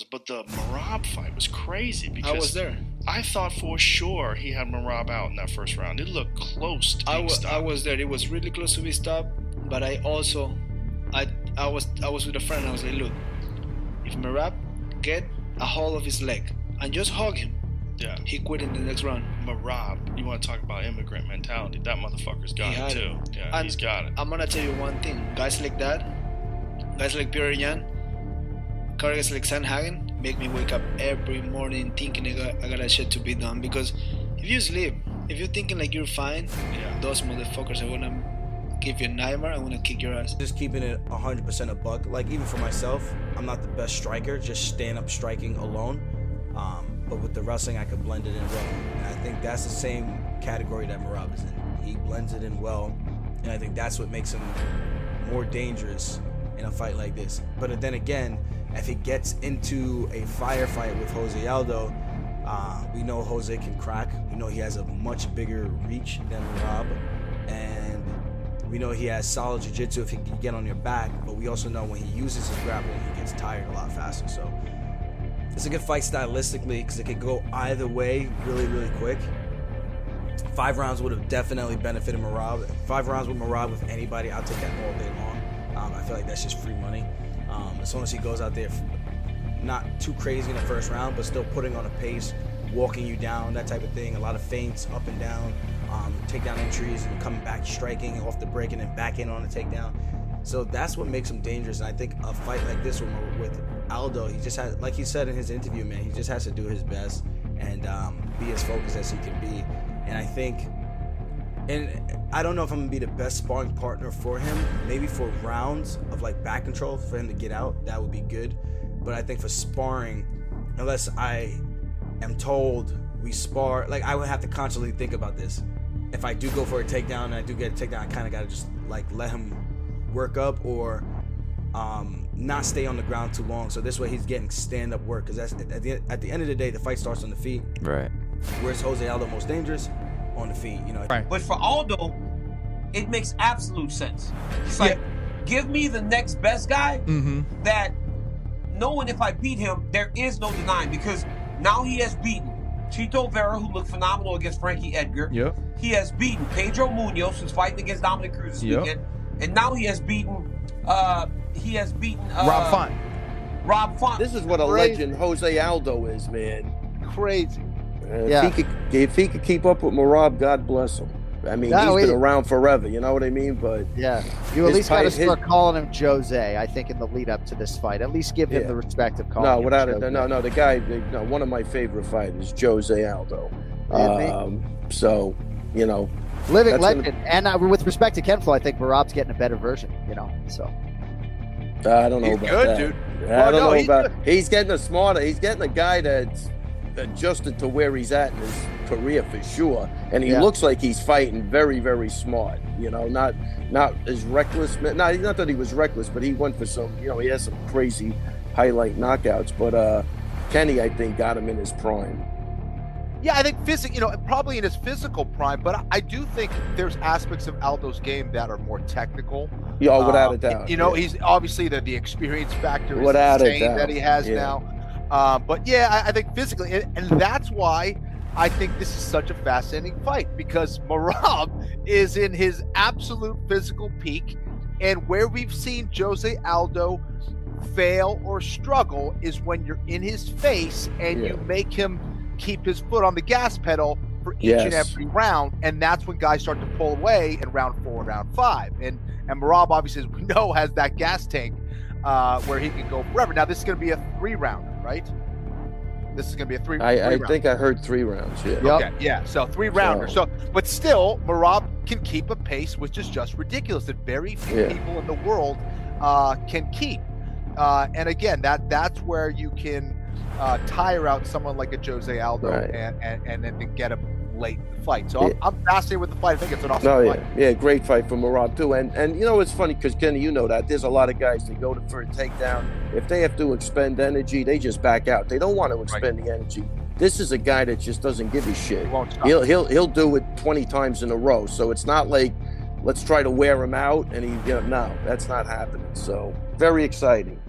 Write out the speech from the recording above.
But the Merab fight was crazy because I was there. I thought for sure he had Merab out in that first round. It looked close to being stopped. I was there. It was really close to be stopped. But I was with a friend. I was like, look, if Merab get a hold of his leg and just hug him, yeah, he quit in the next round. Merab, you want to talk about immigrant mentality? That motherfucker's got it too. Yeah, and he's got it. I'm gonna tell you one thing: guys like that, guys like Peter Yan, guys like Sanhagen, make me wake up every morning thinking I got a shit to be done. Because if you sleep, if you're thinking like you're fine, those motherfuckers are gonna give you a nightmare. I'm gonna kick your ass. Just keeping it 100% a buck. Like, even for myself, I'm not the best striker, just stand up striking alone. But with the wrestling, I could blend it in well. And I think that's the same category that Merab is in. He blends it in well, and I think that's what makes him more dangerous in a fight like this. But then again, if he gets into a firefight with Jose Aldo, we know Jose can crack. We know he has a much bigger reach than Merab, and we know he has solid jiu-jitsu if he can get on your back, but we also know when he uses his grappling, he gets tired a lot faster. So it's a good fight stylistically because it could go either way really, really quick. 5 rounds would have definitely benefited Merab. 5 rounds with Merab with anybody, I'll take that all day long. I feel like that's just free money. As long as he goes out there not too crazy in the first round, but still putting on a pace, walking you down, that type of thing. A lot of feints up and down, takedown entries, and coming back, striking off the break, and then back in on the takedown. So that's what makes him dangerous. And I think a fight like this with Aldo, he just has, like he said in his interview, man, he just has to do his best and be as focused as he can be. And I think, and I don't know if I'm gonna be the best sparring partner for him. Maybe for rounds of like back control for him to get out, that would be good. But I think for sparring, unless I am told we spar, like I would have to constantly think about this. If I do go for a takedown and I do get a takedown, I kind of gotta just like let him work up or not stay on the ground too long. So this way he's getting stand-up work, because that's at the end of the day, the fight starts on the feet. Right. Where's Jose Aldo most dangerous? On the feet, you know. Right. But for Aldo, it makes absolute sense. It's like, give me the next best guy that, knowing if I beat him, there is no denying, because now he has beaten Chito Vera, who looked phenomenal against Frankie Edgar. Yep. He has beaten Pedro Munoz, who's fighting against Dominic Cruz this weekend. And now he has beaten Rob Font. Rob Font. This is what a legend Jose Aldo is, man. Crazy. If he could keep up with Merab, God bless him. I mean, he's been around forever, you know what I mean? But yeah, you at least got to start calling him Jose, I think, in the lead up to this fight. At least give him the respect of calling him No, the guy, one of my favorite fighters, Jose Aldo. So, you know. Living legend. And with respect to Ken Flo, I think Merab's getting a better version, you know, so. I don't know about that. Dude. I don't know about he's getting a smarter. He's getting a guy that's adjusted to where he's at in his career for sure, and he looks like he's fighting very, very smart. You know, not as reckless. Not that he was reckless, but he went for some. You know, he has some crazy highlight knockouts. But Kenny, I think, got him in his prime. Yeah, I think probably in his physical prime, but I do think there's aspects of Aldo's game that are more technical. Yeah, without a doubt. You know, he's obviously the experience factor is without insane that he has now. But yeah, I think physically, and that's why I think this is such a fascinating fight, because Merab is in his absolute physical peak, and where we've seen Jose Aldo fail or struggle is when you're in his face and you make him keep his foot on the gas pedal for each and every round, and that's when guys start to pull away in round 4 and round 5. And Merab, obviously, as we know, has that gas tank where he can go forever. Now, this is going to be a 3-rounder, right? This is going to be a 3 I think I heard 3 rounds. Yeah. Okay. Yeah. So 3-rounder. So, but still, Merab can keep a pace, which is just ridiculous, that very few people in the world can keep. And again, that's where you can tire out someone like a Jose Aldo and then get him late in the fight. So I'm fascinated with the fight. I think it's an awesome fight. Yeah, great fight for Merab too. And you know, it's funny because Kenny, you know that there's a lot of guys that go for a takedown. If they have to expend energy, they just back out. They don't want to expend the energy. This is a guy that just doesn't give a shit. He'll do it 20 times in a row. So it's not like let's try to wear him out and no, that's not happening. So very exciting.